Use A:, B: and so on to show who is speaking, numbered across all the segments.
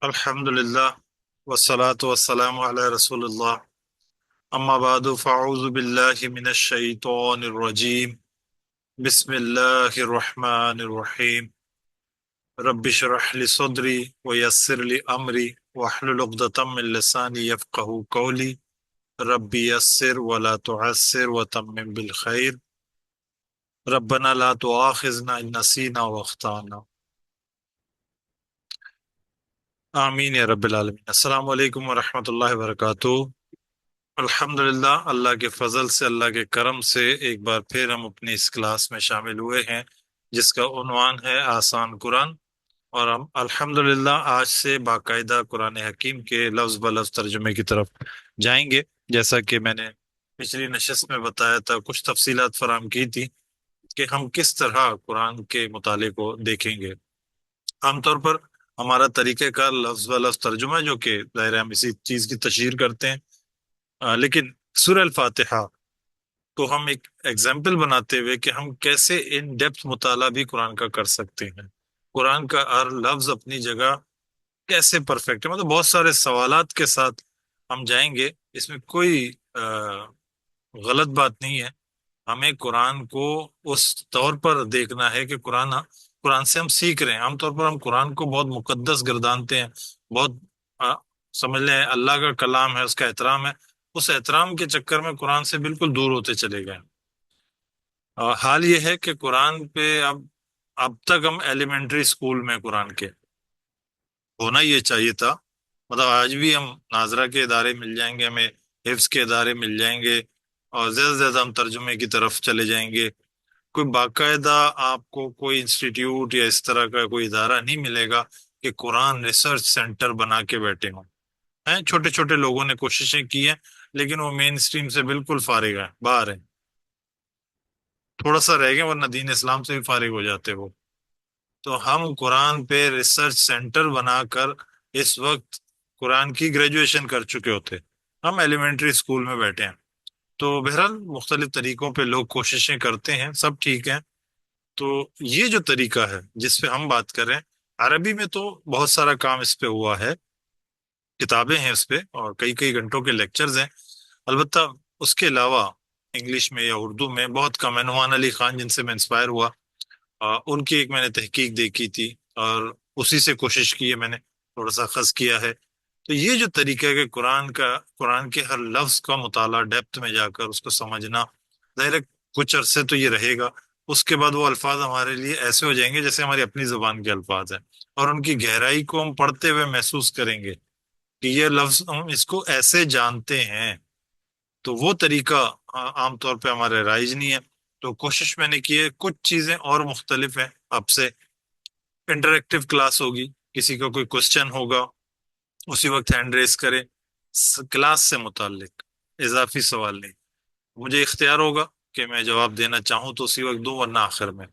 A: الحمدللہ والصلاة والسلام علی رسول اللہ اما بعد فاعوذ باللہ من الشیطان الرجیم بسم اللہ الرحمن الرحیم رب اشرح لی صدری ویسر لی امری واحلل عقدۃ من لسانی یفقهوا قولی رب یسر ولا تعسر وتمم بالخیر ربنا لا تؤاخذنا ان نسینا واخطانا آمین یا رب العالمین۔ السلام علیکم ورحمۃ اللہ وبرکاتہ۔ الحمدللہ، اللہ کے فضل سے، اللہ کے کرم سے ایک بار پھر ہم اپنی اس کلاس میں شامل ہوئے ہیں جس کا عنوان ہے آسان قرآن، اور ہم الحمدللہ آج سے باقاعدہ قرآن حکیم کے لفظ بلفظ ترجمے کی طرف جائیں گے۔ جیسا کہ میں نے پچھلی نشست میں بتایا تھا، کچھ تفصیلات فراہم کی تھی کہ ہم کس طرح قرآن کے مطالعے کو دیکھیں گے۔ عام طور پر ہمارا طریقہ کار لفظ بلفظ ترجمہ ہے، جو کہ ظاہر ہے ہم اسی چیز کی تشہیر کرتے ہیں، لیکن سورہ الفاتحہ کو ہم ایک ایگزامپل بناتے ہوئے کہ ہم کیسے ان ڈیپتھ مطالعہ بھی قرآن کا کر سکتے ہیں، قرآن کا ہر لفظ اپنی جگہ کیسے پرفیکٹ ہے، مطلب بہت سارے سوالات کے ساتھ ہم جائیں گے۔ اس میں کوئی غلط بات نہیں ہے، ہمیں قرآن کو اس طور پر دیکھنا ہے کہ قرآن سے ہم سیکھ رہے ہیں۔ عام طور پر ہم قرآن کو بہت مقدس گردانتے ہیں، بہت سمجھ لیں اللہ کا کلام ہے، اس کا احترام ہے، اس احترام کے چکر میں قرآن سے بالکل دور ہوتے چلے گئے۔ حال یہ ہے کہ قرآن پہ اب تک ہم ایلیمنٹری اسکول میں قرآن کے ہونا یہ چاہیے تھا، مطلب آج بھی ہم ناظرہ کے ادارے مل جائیں گے، ہمیں حفظ کے ادارے مل جائیں گے، اور زیادہ سے زیادہ ہم ترجمے کی طرف چلے جائیں گے۔ کوئی باقاعدہ آپ کو کوئی انسٹیٹیوٹ یا اس طرح کا کوئی ادارہ نہیں ملے گا کہ قرآن ریسرچ سینٹر بنا کے بیٹھے ہوں۔ چھوٹے چھوٹے لوگوں نے کوششیں کی ہیں، لیکن وہ مین اسٹریم سے بالکل فارغ ہیں، باہر ہیں، تھوڑا سا رہ گئے، ورنہ دین اسلام سے بھی فارغ ہو جاتے وہ۔ تو ہم قرآن پہ ریسرچ سینٹر بنا کر اس وقت قرآن کی گریجویشن کر چکے ہوتے، ہم ایلیمنٹری اسکول میں بیٹھے ہیں۔ تو بہرحال مختلف طریقوں پہ لوگ کوششیں کرتے ہیں، سب ٹھیک ہیں۔ تو یہ جو طریقہ ہے جس پہ ہم بات کر رہے ہیں، عربی میں تو بہت سارا کام اس پہ ہوا ہے، کتابیں ہیں اس پہ اور کئی کئی گھنٹوں کے لیکچرز ہیں۔ البتہ اس کے علاوہ انگلش میں یا اردو میں بہت کم ہے۔ نعمان علی خان جن سے میں انسپائر ہوا، ان کی ایک میں نے تحقیق دیکھی تھی اور اسی سے کوشش کی ہے، میں نے تھوڑا سا خز کیا ہے۔ تو یہ جو طریقہ ہے کہ قرآن کے ہر لفظ کا مطالعہ ڈیپتھ میں جا کر اس کو سمجھنا، ظاہر ہے کچھ عرصے تو یہ رہے گا، اس کے بعد وہ الفاظ ہمارے لیے ایسے ہو جائیں گے جیسے ہماری اپنی زبان کے الفاظ ہیں، اور ان کی گہرائی کو ہم پڑھتے ہوئے محسوس کریں گے کہ یہ لفظ ہم اس کو ایسے جانتے ہیں۔ تو وہ طریقہ عام طور پہ ہمارے رائج نہیں ہے۔ تو کوشش میں نے کی ہے، کچھ چیزیں اور مختلف ہیں۔ اب سے انٹریکٹیو کلاس ہوگی، کسی کا کوئی کوشچن ہوگا اسی وقت ہینڈ ریز کرے، کلاس سے متعلق اضافی سوال نہیں، مجھے اختیار ہوگا کہ میں جواب دینا چاہوں تو اسی وقت دوں، ورنہ آخر میں۔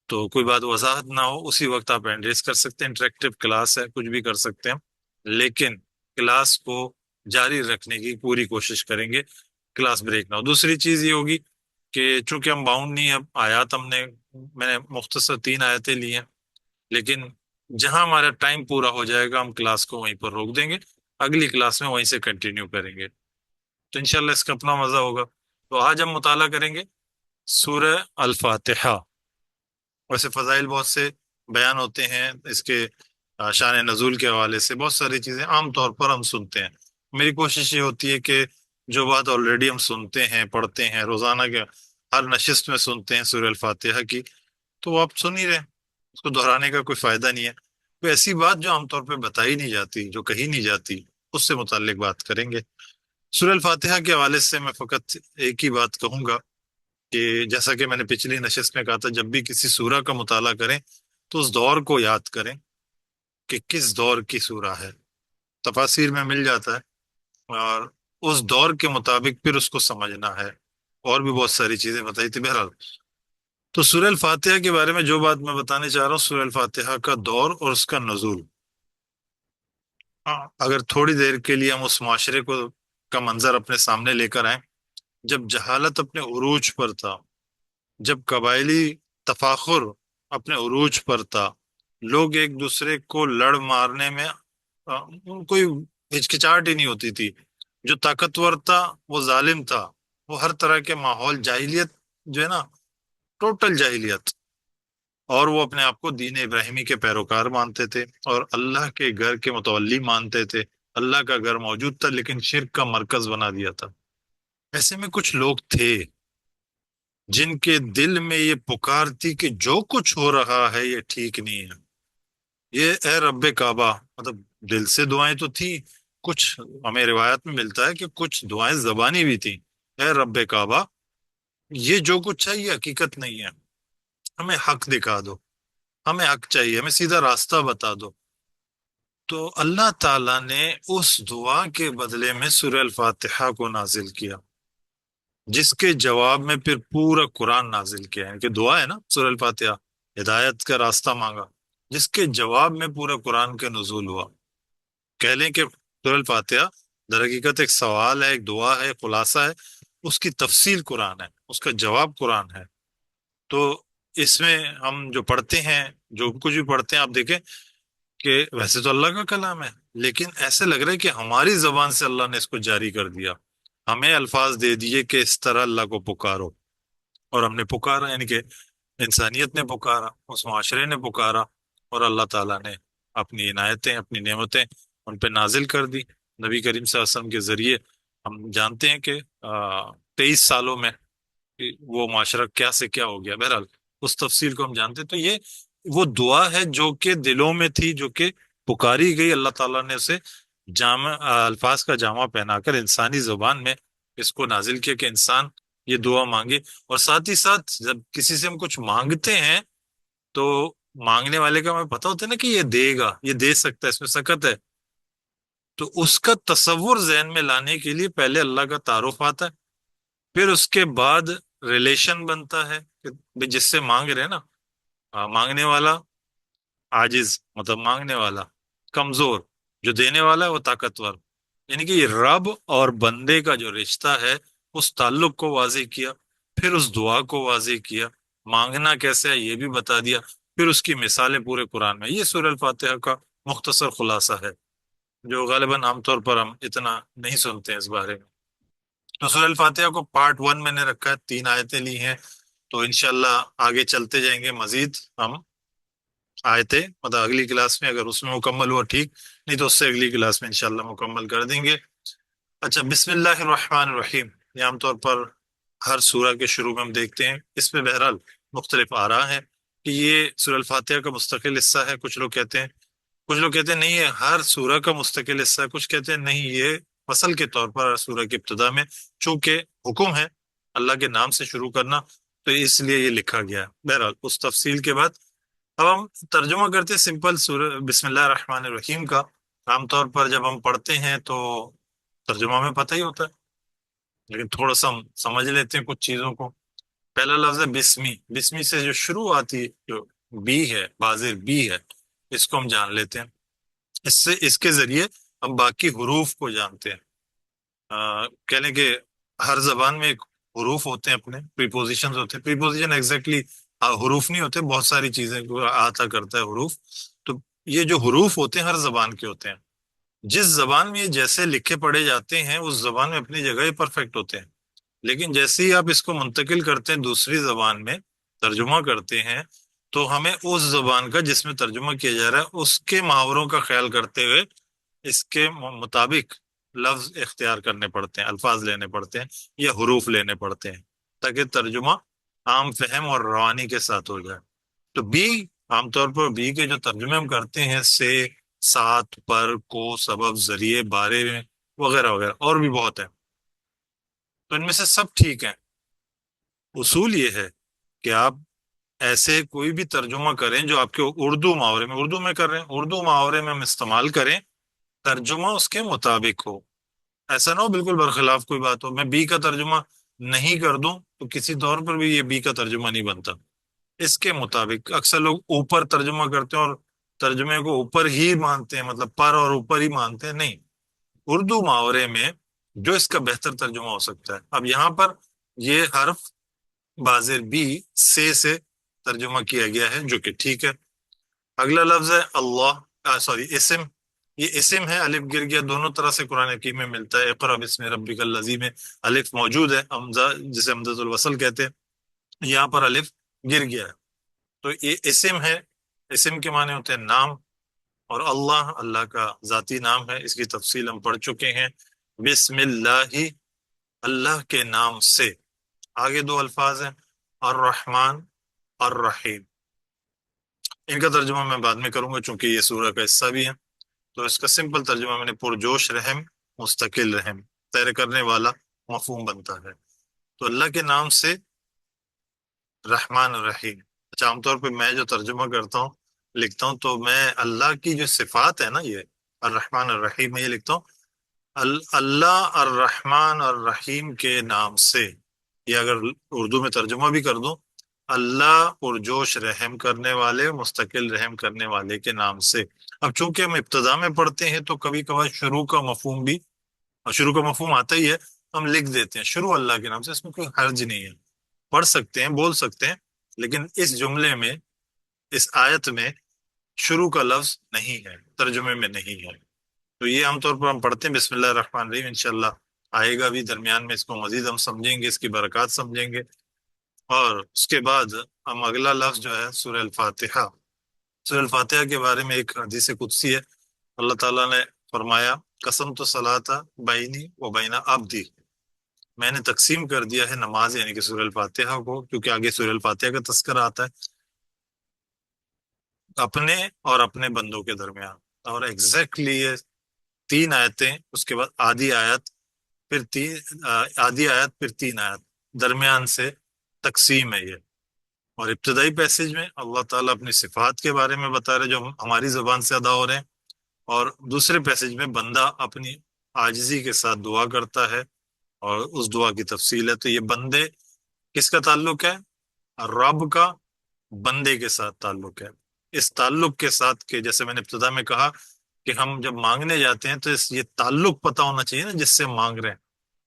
A: تو کوئی بات وضاحت نہ ہو اسی وقت آپ ہینڈ ریز کر سکتے ہیں، انٹریکٹیو کلاس ہے، کچھ بھی کر سکتے ہیں، لیکن کلاس کو جاری رکھنے کی پوری کوشش کریں گے، کلاس بریک نہ ہو۔ دوسری چیز یہ ہوگی کہ چونکہ ہم باؤنڈ نہیں ہیں، آیات میں نے مختصر 3 آیتیں لی ہیں، لیکن جہاں ہمارا ٹائم پورا ہو جائے گا ہم کلاس کو وہیں پر روک دیں گے، اگلی کلاس میں وہیں سے کنٹینیو کریں گے، تو انشاءاللہ اس کا اپنا مزہ ہوگا۔ تو آج ہم مطالعہ کریں گے سورہ الفاتحہ۔ ویسے فضائل بہت سے بیان ہوتے ہیں اس کے، شان نزول کے حوالے سے بہت ساری چیزیں عام طور پر ہم سنتے ہیں۔ میری کوشش یہ ہوتی ہے کہ جو بات آلریڈی ہم سنتے ہیں، پڑھتے ہیں، روزانہ کے ہر نشست میں سنتے ہیں سورہ الفاتحہ کی، تو وہ آپ سن ہی رہے ہیں، اس کو دہرانے کا کوئی فائدہ نہیں ہے۔ کوئی ایسی بات جو عام طور پہ بتائی نہیں جاتی، جو کہی نہیں جاتی، اس سے متعلق بات کریں گے۔ سورہ الفاتحہ کے حوالے سے میں فقط ایک ہی بات کہوں گا کہ جیسا کہ میں نے پچھلی نشست میں کہا تھا، جب بھی کسی سورہ کا مطالعہ کریں تو اس دور کو یاد کریں کہ کس دور کی سورہ ہے، تفاسیر میں مل جاتا ہے، اور اس دور کے مطابق پھر اس کو سمجھنا ہے۔ اور بھی بہت ساری چیزیں بتائی تھی بہرحال۔ تو سورہ الفاتحہ کے بارے میں جو بات میں بتانے چاہ رہا ہوں، سورہ الفاتحہ کا دور اور اس کا نزول۔ اگر تھوڑی دیر کے لیے ہم اس معاشرے کا منظر اپنے سامنے لے کر آئیں جب جہالت اپنے عروج پر تھا، جب قبائلی تفاخر اپنے عروج پر تھا، لوگ ایک دوسرے کو لڑ مارنے میں کوئی ہچکچاہٹ ہی نہیں ہوتی تھی. جو طاقتور تھا وہ ظالم تھا. وہ ہر طرح کے ماحول جاہلیت جو ہے نا، ٹوٹل جاہلیت. اور وہ اپنے آپ کو دین ابراہیمی کے پیروکار مانتے تھے اور اللہ کے گھر کے متولی مانتے تھے. اللہ کا گھر موجود تھا لیکن شرک کا مرکز بنا دیا تھا. ایسے میں کچھ لوگ تھے جن کے دل میں یہ پکار تھی کہ جو کچھ ہو رہا ہے یہ ٹھیک نہیں ہے. یہ اے رب کعبہ، مطلب دل سے دعائیں تو تھی. کچھ ہمیں روایت میں ملتا ہے کہ کچھ دعائیں زبانی بھی تھی. اے رب کعبہ، یہ جو کچھ ہے یہ حقیقت نہیں ہے، ہمیں حق دکھا دو، ہمیں حق چاہیے، ہمیں سیدھا راستہ بتا دو. تو اللہ تعالیٰ نے اس دعا کے بدلے میں سورہ الفاتحہ کو نازل کیا، جس کے جواب میں پھر پورا قرآن نازل کیا. یعنی کہ دعا ہے نا سورہ الفاتحہ، ہدایت کا راستہ مانگا، جس کے جواب میں پورا قرآن کا نزول ہوا. کہہ لیں کہ سورہ الفاتحہ در حقیقت ایک سوال ہے، ایک دعا ہے، خلاصہ ہے. اس کی تفصیل قرآن ہے، اس کا جواب قرآن ہے. تو اس میں ہم جو پڑھتے ہیں، جو کچھ بھی پڑھتے ہیں، آپ دیکھیں کہ ویسے تو اللہ کا کلام ہے، لیکن ایسے لگ رہا ہے کہ ہماری زبان سے اللہ نے اس کو جاری کر دیا. ہمیں الفاظ دے دیے کہ اس طرح اللہ کو پکارو، اور ہم نے پکارا. یعنی کہ انسانیت نے پکارا، اس معاشرے نے پکارا، اور اللہ تعالیٰ نے اپنی عنایتیں، اپنی نعمتیں ان پہ نازل کر دی. نبی کریم صلی اللہ علیہ وسلم کے ذریعے ہم جانتے ہیں کہ 23 سالوں میں وہ معاشرہ کیا سے کیا ہو گیا. بہرحال اس تفصیل کو ہم جانتے ہیں. تو یہ وہ دعا ہے جو کہ دلوں میں تھی، جو کہ پکاری گئی. اللہ تعالیٰ نے اسے جامع الفاظ کا جامع پہنا کر انسانی زبان میں اس کو نازل کیا کہ انسان یہ دعا مانگے. اور ساتھ ہی ساتھ جب کسی سے ہم کچھ مانگتے ہیں تو مانگنے والے کا ہمیں پتہ ہوتا ہے نا کہ یہ دے گا، یہ دے سکتا ہے، اس میں سکت ہے. تو اس کا تصور ذہن میں لانے کے لیے پہلے اللہ کا تعارف آتا ہے، پھر اس کے بعد ریلیشن بنتا ہے کہ بھئی جس سے مانگ رہے ہیں نا، مانگنے والا عاجز، مطلب مانگنے والا کمزور، جو دینے والا ہے وہ طاقتور. یعنی کہ یہ رب اور بندے کا جو رشتہ ہے، اس تعلق کو واضح کیا، پھر اس دعا کو واضح کیا. مانگنا کیسے ہے یہ بھی بتا دیا، پھر اس کی مثالیں پورے قرآن میں. یہ سورہ الفاتحہ کا مختصر خلاصہ ہے، جو غالباً عام طور پر ہم اتنا نہیں سنتے ہیں اس بارے میں. تو سورہ الفاتحہ کو پارٹ 1 میں نے رکھا ہے، 3 آیتیں لی ہیں. تو انشاءاللہ آگے چلتے جائیں گے مزید ہم آیتیں، مطلب اگلی کلاس میں اگر اس میں مکمل ہوا ٹھیک، نہیں تو اس سے اگلی کلاس میں انشاءاللہ مکمل کر دیں گے. اچھا، بسم اللہ الرحمن الرحیم، یہ عام طور پر ہر سورہ کے شروع میں ہم دیکھتے ہیں. اس میں بہرحال مختلف آراء ہیں کہ یہ سورہ الفاتحہ کا مستقل حصہ ہے. کچھ لوگ کہتے ہیں نہیں، یہ ہر سورہ کا مستقل حصہ ہے. کچھ کہتے ہیں نہیں، یہ فصل کے طور پر ہر سورہ کی ابتدا میں، چونکہ حکم ہے اللہ کے نام سے شروع کرنا، تو اس لیے یہ لکھا گیا ہے. بہرحال اس تفصیل کے بعد اب ہم ترجمہ کرتے ہیں سمپل سورہ بسم اللہ الرحمن الرحیم کا. عام طور پر جب ہم پڑھتے ہیں تو ترجمہ میں پتہ ہی ہوتا ہے، لیکن تھوڑا سا ہم سمجھ لیتے ہیں کچھ چیزوں کو. پہلا لفظ ہے بسمی. بسمی سے جو شروع آتی، جو بی ہے، بازر بی ہے، اس کو ہم جان لیتے ہیں. اس کے ذریعے ہم باقی حروف کو جانتے ہیں. کہہ لیں کہ ہر زبان میں ایک حروف ہوتے ہیں، اپنے پریپوزیشنز ہوتے ہیں. پریپوزیشن ایگزیکٹلی حروف نہیں ہوتے، بہت ساری چیزیں کو آتا کرتا ہے حروف. تو یہ جو حروف ہوتے ہیں ہر زبان کے ہوتے ہیں. جس زبان میں یہ جیسے لکھے پڑھے جاتے ہیں اس زبان میں اپنی جگہ ہی پرفیکٹ ہوتے ہیں. لیکن جیسے ہی آپ اس کو منتقل کرتے ہیں دوسری زبان میں، ترجمہ کرتے ہیں، تو ہمیں اس زبان کا جس میں ترجمہ کیا جا رہا ہے اس کے محاوروں کا خیال کرتے ہوئے اس کے مطابق لفظ اختیار کرنے پڑتے ہیں، الفاظ لینے پڑتے ہیں یا حروف لینے پڑتے ہیں، تاکہ ترجمہ عام فہم اور روانی کے ساتھ ہو جائے. تو بی، عام طور پر بی کے جو ترجمے ہم کرتے ہیں، سے، ساتھ، پر، کو، سبب، ذریعے، بارے میں، وغیرہ وغیرہ، اور بھی بہت ہیں. تو ان میں سے سب ٹھیک ہیں. اصول یہ ہے کہ آپ ایسے کوئی بھی ترجمہ کریں جو آپ کے اردو محاورے میں، اردو میں کر رہے ہیں، اردو محاورے میں ہم استعمال کریں، ترجمہ اس کے مطابق ہو. ایسا نہ ہو بالکل برخلاف کوئی بات ہو. میں بی کا ترجمہ نہیں کر دوں تو کسی طور پر بھی یہ بی کا ترجمہ نہیں بنتا. اس کے مطابق اکثر لوگ اوپر ترجمہ کرتے ہیں اور ترجمے کو اوپر ہی مانتے ہیں، مطلب پر اور اوپر ہی مانتے ہیں. نہیں، اردو محاورے میں جو اس کا بہتر ترجمہ ہو سکتا ہے. اب یہاں پر یہ حرف بازر بی سے ترجمہ کیا گیا ہے، جو کہ ٹھیک ہے. اگلا لفظ ہے اللہ، سوری، اسم. یہ اسم ہے، الف گر گیا، دونوں طرح سے قرآن حکیم میں ملتا ہے۔ اقرا بسم ربک الذی میں الف موجود ہے، حمزہ جسے حمزۃ الوصل کہتے ہیں، یہاں پر الف گر گیا ہے۔ تو یہ اسم ہے، اسم کے معنی ہوتے ہیں نام، اور اللہ، اللہ کا ذاتی نام ہے، اس کی تفصیل ہم پڑھ چکے ہیں۔ بسم اللہ، اللہ کے نام سے۔ آگے دو الفاظ ہیں، الرحمن، الرحیم۔ ان کا ترجمہ میں بعد میں کروں گا چونکہ یہ سورہ کا حصہ بھی ہے، تو اس کا سمپل ترجمہ میں نے پرجوش رحم، مستقل رحم، تیر کرنے والا مفہوم بنتا ہے۔ تو اللہ کے نام سے، رحمان الرحیم۔ اچھا، عام طور پہ میں جو ترجمہ کرتا ہوں، لکھتا ہوں، تو میں اللہ کی جو صفات ہے نا، یہ الرحمن الرحیم میں یہ لکھتا ہوں اللہ الرحمن الرحیم کے نام سے۔ یہ اگر اردو میں ترجمہ بھی کر دوں، اللہ پرجوش رحم کرنے والے، مستقل رحم کرنے والے کے نام سے۔ اب چونکہ ہم ابتدا میں پڑھتے ہیں تو کبھی کبھار شروع کا مفہوم بھی، اور شروع کا مفہوم آتا ہی ہے، ہم لکھ دیتے ہیں شروع اللہ کے نام سے، اس میں کوئی حرج نہیں ہے، پڑھ سکتے ہیں، بول سکتے ہیں، لیکن اس جملے میں، اس آیت میں شروع کا لفظ نہیں ہے، ترجمے میں نہیں ہے۔ تو یہ عام طور پر ہم پڑھتے ہیں بسم اللہ الرحمن الرحیم، انشاءاللہ آئے گا بھی درمیان میں، اس کو مزید ہم سمجھیں گے، اس کی برکات سمجھیں گے۔ اور اس کے بعد ہم اگلا لفظ جو ہے سورہ الفاتحہ، سورہ الفاتحہ کے بارے میں ایک حدیث قدسی ہے، اللہ تعالیٰ نے فرمایا قسم تو صلاۃ بینی و بین عبدی، میں نے تقسیم کر دیا ہے نماز، یعنی کہ سورہ الفاتحہ کو، کیونکہ آگے سورہ الفاتحہ کا تذکرہ آتا ہے، اپنے اور اپنے بندوں کے درمیان۔ اور ایگزیکٹلی یہ تین آیتیں، اس کے بعد آدھی آیت، پھر آدھی آیت، پھر تین آیت، درمیان سے تقسیم ہے یہ۔ اور ابتدائی پیسج میں اللہ تعالیٰ اپنی صفات کے بارے میں بتا رہے جو ہماری زبان سے ادا ہو رہے ہیں، اور دوسرے پیسج میں بندہ اپنی عاجزی کے ساتھ دعا کرتا ہے، اور اس دعا کی تفصیل ہے۔ تو یہ بندے کس کا تعلق ہے؟ رب کا بندے کے ساتھ تعلق ہے۔ اس تعلق کے ساتھ کہ جیسے میں نے ابتدا میں کہا کہ ہم جب مانگنے جاتے ہیں تو یہ تعلق پتہ ہونا چاہیے نا جس سے مانگ رہے ہیں،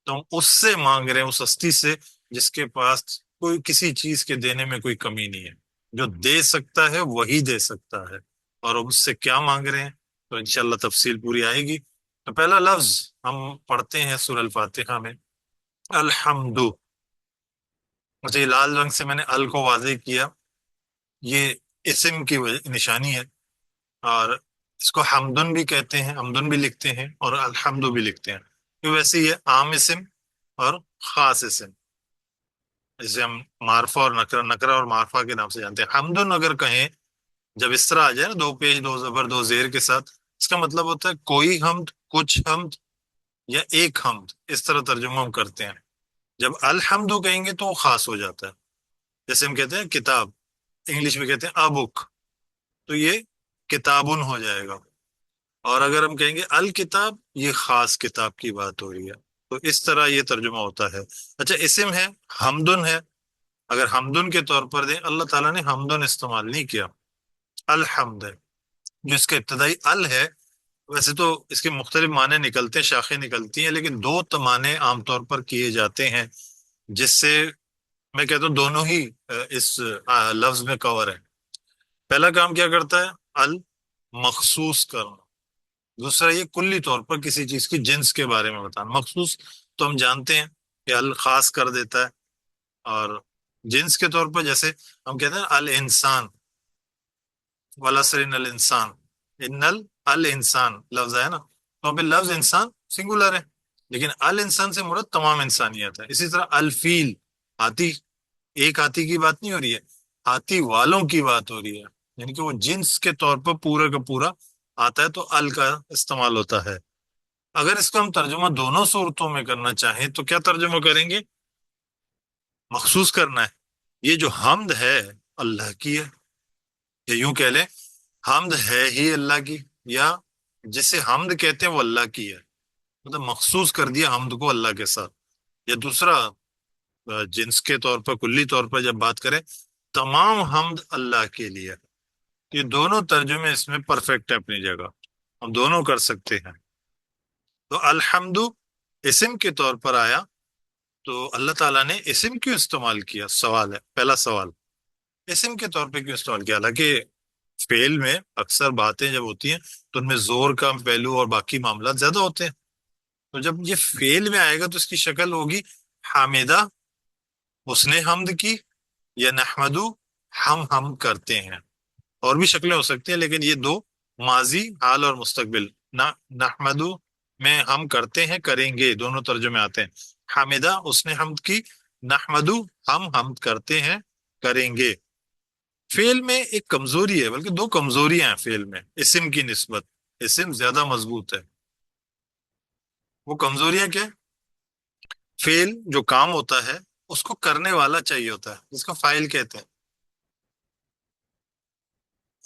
A: تو ہم اس سے مانگ رہے ہیں، اس ہستی سے جس کے پاس کوئی کسی چیز کے دینے میں کوئی کمی نہیں ہے، جو دے سکتا ہے وہی دے سکتا ہے، اور ہم اس سے کیا مانگ رہے ہیں تو انشاءاللہ تفصیل پوری آئے گی۔ تو پہلا لفظ ہم پڑھتے ہیں سورہ الفاتحہ میں، الحمد۔ مجھے لال رنگ سے میں نے ال کو واضح کیا، یہ اسم کی نشانی ہے، اور اس کو حمدن بھی کہتے ہیں، حمدن بھی لکھتے ہیں، اور الحمد بھی لکھتے ہیں، تو ویسے یہ عام اسم اور خاص اسم، جسے ہم معرفہ اور نکرہ، نکرہ اور معرفہ کے نام سے جانتے ہیں۔ حمدن اگر کہیں، جب اس طرح آ جائے نا، دو پیش، دو زبر، دو زیر کے ساتھ، اس کا مطلب ہوتا ہے کوئی حمد، کچھ حمد، یا ایک حمد، اس طرح ترجمہ ہم کرتے ہیں۔ جب الحمد کہیں گے تو وہ خاص ہو جاتا ہے، جیسے ہم کہتے ہیں کتاب، انگلش میں کہتے ہیں ا بک، تو یہ کتابن ہو جائے گا۔ اور اگر ہم کہیں گے الکتاب، یہ خاص کتاب کی بات ہو رہی ہے، تو اس طرح یہ ترجمہ ہوتا ہے۔ اچھا، اسم ہے، حمدن ہے، اگر حمدن کے طور پر دیں، اللہ تعالیٰ نے حمدن استعمال نہیں کیا، الحمد ہے، جو اس کا ابتدائی ال ہے۔ ویسے تو اس کے مختلف معنی نکلتے ہیں، شاخیں نکلتی ہیں، لیکن دو معنی عام طور پر کیے جاتے ہیں، جس سے میں کہتا ہوں دونوں ہی اس لفظ میں کور ہے۔ پہلا کام کیا کرتا ہے؟ المخصوص کرنا، دوسرا یہ کلی طور پر کسی چیز کی جنس کے بارے میں بتانا۔ مخصوص تو ہم جانتے ہیں کہ الخاص کر دیتا ہے، اور جنس کے طور پر جیسے ہم کہتے ہیں الانسان، والعصر ان الانسان، ان الانسان لفظ ہے نا، تو پہ لفظ انسان سنگولر ہے، لیکن الانسان سے مراد تمام انسانیت ہے۔ اسی طرح الفیل، ہاتھی، ایک ہاتھی کی بات نہیں ہو رہی ہے، ہاتھی والوں کی بات ہو رہی ہے، یعنی کہ وہ جنس کے طور پر پورا کا پورا آتا ہے، تو ال کا استعمال ہوتا ہے۔ اگر اس کو ہم ترجمہ دونوں صورتوں میں کرنا چاہیں تو کیا ترجمہ کریں گے؟ مخصوص کرنا ہے، یہ جو حمد ہے اللہ کی ہے، یا یوں کہہ لیں حمد ہے ہی اللہ کی، یا جسے حمد کہتے ہیں وہ اللہ کی ہے، مطلب مخصوص کر دیا حمد کو اللہ کے ساتھ۔ یا دوسرا جنس کے طور پر، کلی طور پر جب بات کریں، تمام حمد اللہ کے لیے۔ یہ دونوں ترجمے اس میں پرفیکٹ ہے اپنی جگہ، ہم دونوں کر سکتے ہیں۔ تو الحمد اسم کے طور پر آیا، تو اللہ تعالیٰ نے اسم کیوں استعمال کیا؟ سوال ہے، پہلا سوال، اسم کے طور پہ کیوں استعمال کیا؟ حالانکہ فعل میں اکثر باتیں جب ہوتی ہیں تو ان میں زور کا پہلو اور باقی معاملات زیادہ ہوتے ہیں. تو جب یہ فعل میں آئے گا تو اس کی شکل ہوگی حامدہ، اس نے حمد کی، یا نحمدو، ہم کرتے ہیں. اور بھی شکلیں ہو سکتی ہیں لیکن یہ دو، ماضی، حال اور مستقبل. نحمدو میں ہم کرتے ہیں، کریں گے، دونوں ترجمے آتے ہیں. حامدہ اس نے حمد کی، نحمدو ہم حمد کرتے ہیں، کریں گے. فعل میں ایک کمزوری ہے، بلکہ دو کمزوریاں ہیں فعل میں اسم کی نسبت. اسم زیادہ مضبوط ہے. وہ کمزوریاں کیا ہے؟ فعل جو کام ہوتا ہے اس کو کرنے والا چاہیے ہوتا ہے جس کو فاعل کہتے ہیں.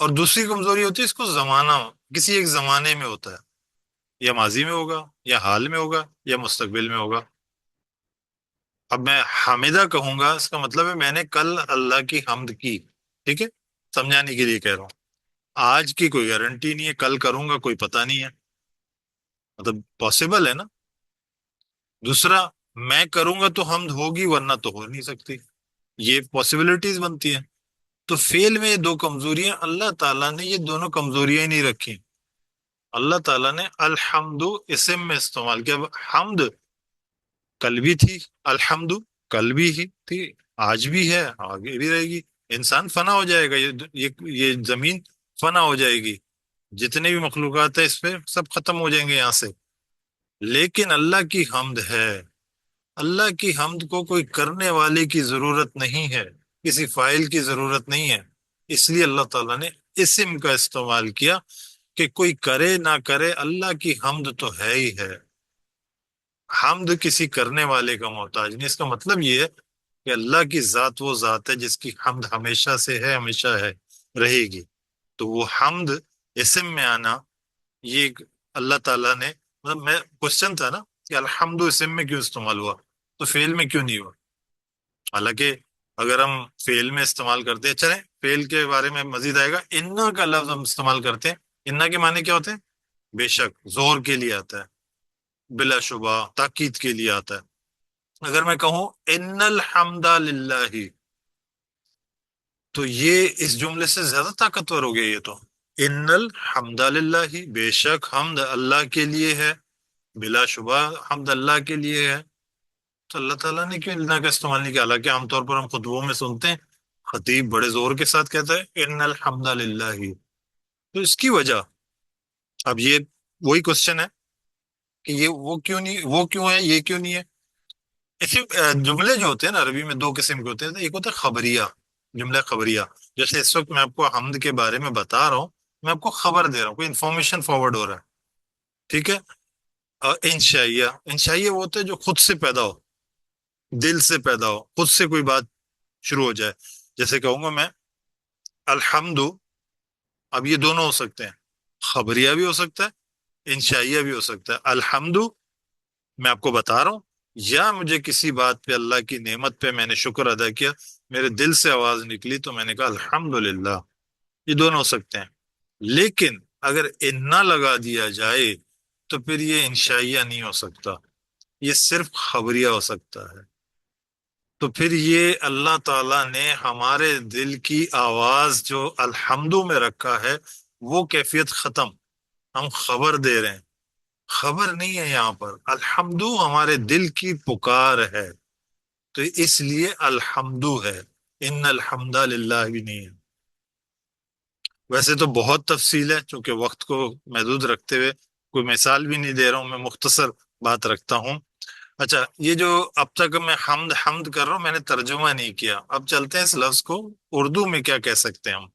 A: اور دوسری کمزوری ہوتی ہے اس کو زمانہ، کسی ایک زمانے میں ہوتا ہے، یا ماضی میں ہوگا، یا حال میں ہوگا، یا مستقبل میں ہوگا. اب میں حامدہ کہوں گا، اس کا مطلب ہے میں نے کل اللہ کی حمد کی. ٹھیک ہے، سمجھانے کے لیے کہہ رہا ہوں. آج کی کوئی گارنٹی نہیں ہے، کل کروں گا کوئی پتہ نہیں ہے. مطلب پاسبل ہے نا. دوسرا، میں کروں گا تو حمد ہوگی ورنہ تو ہو نہیں سکتی. یہ پاسبلٹیز بنتی ہیں. تو فعل میں یہ دو کمزوریاں اللہ تعالیٰ نے یہ دونوں کمزوریاں ہی نہیں رکھی. اللہ تعالیٰ نے الحمد اسم میں استعمال کیا. حمد کل بھی تھی، الحمد کل بھی ہی تھی، آج بھی ہے، آگے بھی رہے گی. انسان فنا ہو جائے گا، یہ زمین فنا ہو جائے گی، جتنے بھی مخلوقات ہیں اس پہ سب ختم ہو جائیں گے یہاں سے. لیکن اللہ کی حمد ہے. اللہ کی حمد کو کوئی کرنے والے کی ضرورت نہیں ہے، کسی فاعل کی ضرورت نہیں ہے. اس لیے اللہ تعالیٰ نے اسم کا استعمال کیا کہ کوئی کرے نہ کرے اللہ کی حمد تو ہے ہی ہے. حمد کسی کرنے والے کا محتاج نہیں. اس کا مطلب یہ ہے کہ اللہ کی ذات وہ ذات ہے جس کی حمد ہمیشہ سے ہے، ہمیشہ ہے، رہے گی. تو وہ حمد اسم میں آنا، یہ ایک اللہ تعالیٰ نے، مطلب میں کوشچن تھا نا کہ الحمد اسم میں کیوں استعمال ہوا تو فعل میں کیوں نہیں ہوا. حالانکہ اگر ہم فعل میں استعمال کرتے ہیں، چلیں فعل کے بارے میں مزید آئے گا. انا کا لفظ ہم استعمال کرتے ہیں، انا کے معنی کیا ہوتے ہیں؟ بے شک، زور کے لیے آتا ہے، بلا شبہ تاکید کے لیے آتا ہے. اگر میں کہوں ان الحمد للہ، تو یہ اس جملے سے زیادہ طاقتور ہو گیا. یہ تو ان الحمد للہ، بے شک حمد اللہ کے لیے ہے، بلا شبہ حمد اللہ کے لیے ہے. تو اللہ تعالیٰ نے کیوں اللہ کا استعمال نہیں کیا؟ حالانکہ عام طور پر ہم خطبوں میں سنتے ہیں خطیب بڑے زور کے ساتھ کہتا ہے ان الحمد للہ. تو اس کی وجہ، اب یہ وہی کوشچن ہے کہ یہ وہ کیوں نہیں، وہ کیوں ہے، یہ کیوں نہیں ہے. اسی جملے جو ہوتے ہیں نا عربی میں دو قسم کے ہوتے ہیں. ایک ہوتا ہے خبریہ، جملہ خبریہ. جیسے اس وقت میں آپ کو حمد کے بارے میں بتا رہا ہوں، میں آپ کو خبر دے رہا ہوں، کوئی انفارمیشن فارورڈ ہو رہا ہے. ٹھیک ہے. اور انشائیہ، انشائیہ وہ ہوتا ہے جو خود سے پیدا ہو، دل سے پیدا ہو، خود سے کوئی بات شروع ہو جائے. جیسے کہوں گا میں الحمد، اب یہ دونوں ہو سکتے ہیں، خبریہ بھی ہو سکتا ہے، انشائیہ بھی ہو سکتا ہے. الحمد میں آپ کو بتا رہا ہوں، یا مجھے کسی بات پہ، اللہ کی نعمت پہ میں نے شکر ادا کیا، میرے دل سے آواز نکلی تو میں نے کہا الحمدللہ. یہ دونوں ہو سکتے ہیں. لیکن اگر انا لگا دیا جائے تو پھر یہ انشائیہ نہیں ہو سکتا، یہ صرف خبریہ ہو سکتا ہے. تو پھر یہ اللہ تعالیٰ نے ہمارے دل کی آواز جو الحمدو میں رکھا ہے وہ کیفیت ختم. ہم خبر دے رہے ہیں، خبر نہیں ہے یہاں پر. الحمدو ہمارے دل کی پکار ہے، تو اس لیے الحمدو ہے، ان الحمد للہ بھی نہیں ہے. ویسے تو بہت تفصیل ہے، چونکہ وقت کو محدود رکھتے ہوئے کوئی مثال بھی نہیں دے رہا ہوں، میں مختصر بات رکھتا ہوں. اچھا، یہ جو اب تک میں حمد حمد کر رہا ہوں، میں نے ترجمہ نہیں کیا. اب چلتے ہیں اس لفظ کو اردو میں کیا کہہ سکتے ہیں ہم.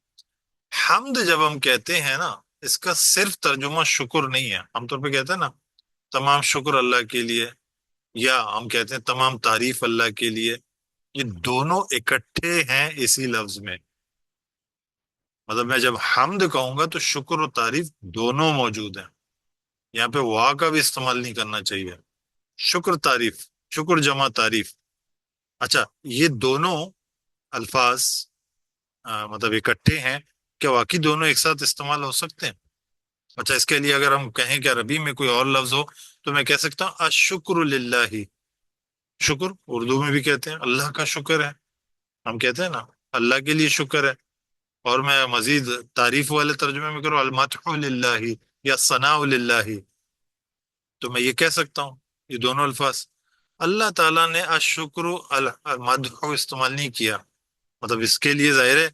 A: حمد جب ہم کہتے ہیں نا، اس کا صرف ترجمہ شکر نہیں ہے. عام طور پہ کہتے ہیں نا تمام شکر اللہ کے لیے، یا ہم کہتے ہیں تمام تعریف اللہ کے لیے. یہ دونوں اکٹھے ہیں اسی لفظ میں. مطلب میں جب حمد کہوں گا تو شکر و تعریف دونوں موجود ہیں. یہاں پہ وا کا بھی استعمال نہیں کرنا چاہیے. شکر تعریف، شکر جمع تعریف. اچھا، یہ دونوں الفاظ مطلب اکٹھے ہیں، کیا واقعی دونوں ایک ساتھ استعمال ہو سکتے ہیں؟ اچھا، اس کے لیے اگر ہم کہیں کہ عربی میں کوئی اور لفظ ہو تو میں کہہ سکتا ہوں الشکر للہ. شکر اردو میں بھی کہتے ہیں اللہ کا شکر ہے، ہم کہتے ہیں نا اللہ کے لیے شکر ہے. اور میں مزید تعریف والے ترجمے میں کروں المدح للہ یا ثناء للہ، تو میں یہ کہہ سکتا ہوں یہ دونوں الفاظ۔ اللہ تعالیٰ نے الشکر المدح استعمال نہیں کیا، مطلب اس کے لیے ظاہر ہے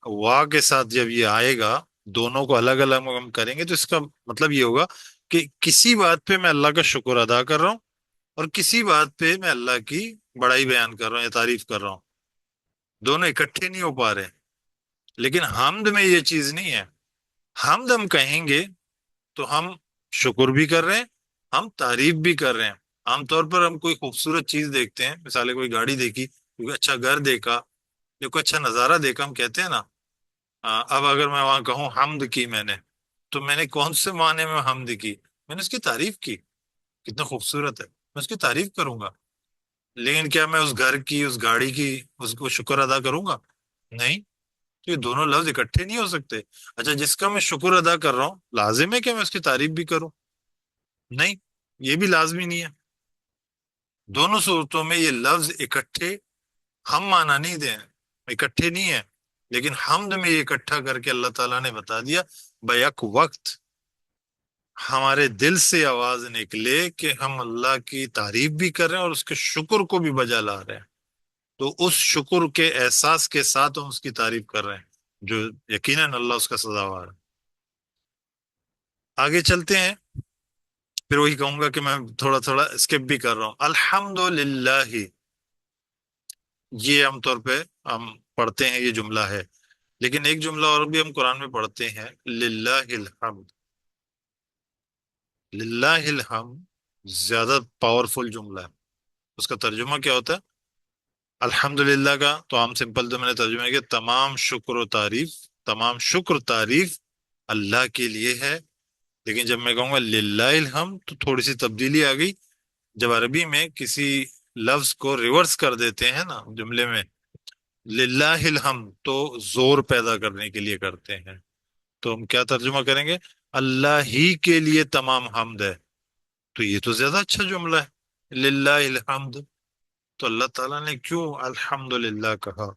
A: وا کے ساتھ جب یہ آئے گا، دونوں کو الگ الگ ہم کریں گے تو اس کا مطلب یہ ہوگا کہ کسی بات پہ میں اللہ کا شکر ادا کر رہا ہوں، اور کسی بات پہ میں اللہ کی بڑائی بیان کر رہا ہوں یا تعریف کر رہا ہوں، دونوں اکٹھے نہیں ہو پا رہے۔ لیکن حمد میں یہ چیز نہیں ہے، حمد ہم کہیں گے تو ہم شکر بھی کر رہے ہیں، ہم تعریف بھی کر رہے ہیں۔ عام طور پر ہم کوئی خوبصورت چیز دیکھتے ہیں، مثال کوئی گاڑی دیکھی، کوئی اچھا گھر دیکھا یا کوئی اچھا نظارہ دیکھا، ہم کہتے ہیں نا اب اگر میں وہاں کہوں حمد کی میں نے، تو میں نے کون سے معنی میں حمد کی؟ میں نے اس کی تعریف کی، کتنا خوبصورت ہے، میں اس کی تعریف کروں گا۔ لیکن کیا میں اس گھر کی، اس گاڑی کی، اس کو شکر ادا کروں گا؟ نہیں، تو یہ دونوں لفظ اکٹھے نہیں ہو سکتے۔ اچھا، جس کا میں شکر ادا کر رہا ہوں لازم ہے کہ میں اس کی تعریف بھی کروں؟ نہیں، یہ بھی لازمی نہیں ہے۔ دونوں صورتوں میں یہ لفظ اکٹھے ہم معنی نہیں دیں، اکٹھے نہیں ہیں، لیکن حمد میں یہ اکٹھا کر کے اللہ تعالیٰ نے بتا دیا بیک وقت ہمارے دل سے آواز نکلے کہ ہم اللہ کی تعریف بھی کر رہے ہیں اور اس کے شکر کو بھی بجا لا رہے ہیں، تو اس شکر کے احساس کے ساتھ ہم اس کی تعریف کر رہے ہیں، جو یقیناً اللہ اس کا سزاوار ہے۔ آگے چلتے ہیں، پھر وہی کہوں گا کہ میں تھوڑا تھوڑا اسکپ بھی کر رہا ہوں۔ الحمد للہ، یہ عام طور پہ ہم پڑھتے ہیں، یہ جملہ ہے، لیکن ایک جملہ اور بھی ہم قرآن میں پڑھتے ہیں، للہ الحمد۔ للہ الحمد زیادہ پاورفل جملہ ہے۔ اس کا ترجمہ کیا ہوتا ہے؟ الحمد للہ کا تو عام سمپل تو میں نے ترجمہ کیا تمام شکر و تعریف، تمام شکر تعریف اللہ کے لیے ہے۔ لیکن جب میں کہوں گا للہ الحمد تو تھوڑی سی تبدیلی آ گئی۔ جب عربی میں کسی لفظ کو ریورس کر دیتے ہیں نا جملے میں، للہ الحمد تو زور پیدا کرنے کے لیے کرتے ہیں، تو ہم کیا ترجمہ کریں گے؟ اللہ ہی کے لیے تمام حمد ہے، تو یہ تو زیادہ اچھا جملہ ہے، للہ الحمد۔ تو اللہ تعالیٰ نے کیوں الحمد للہ کہا؟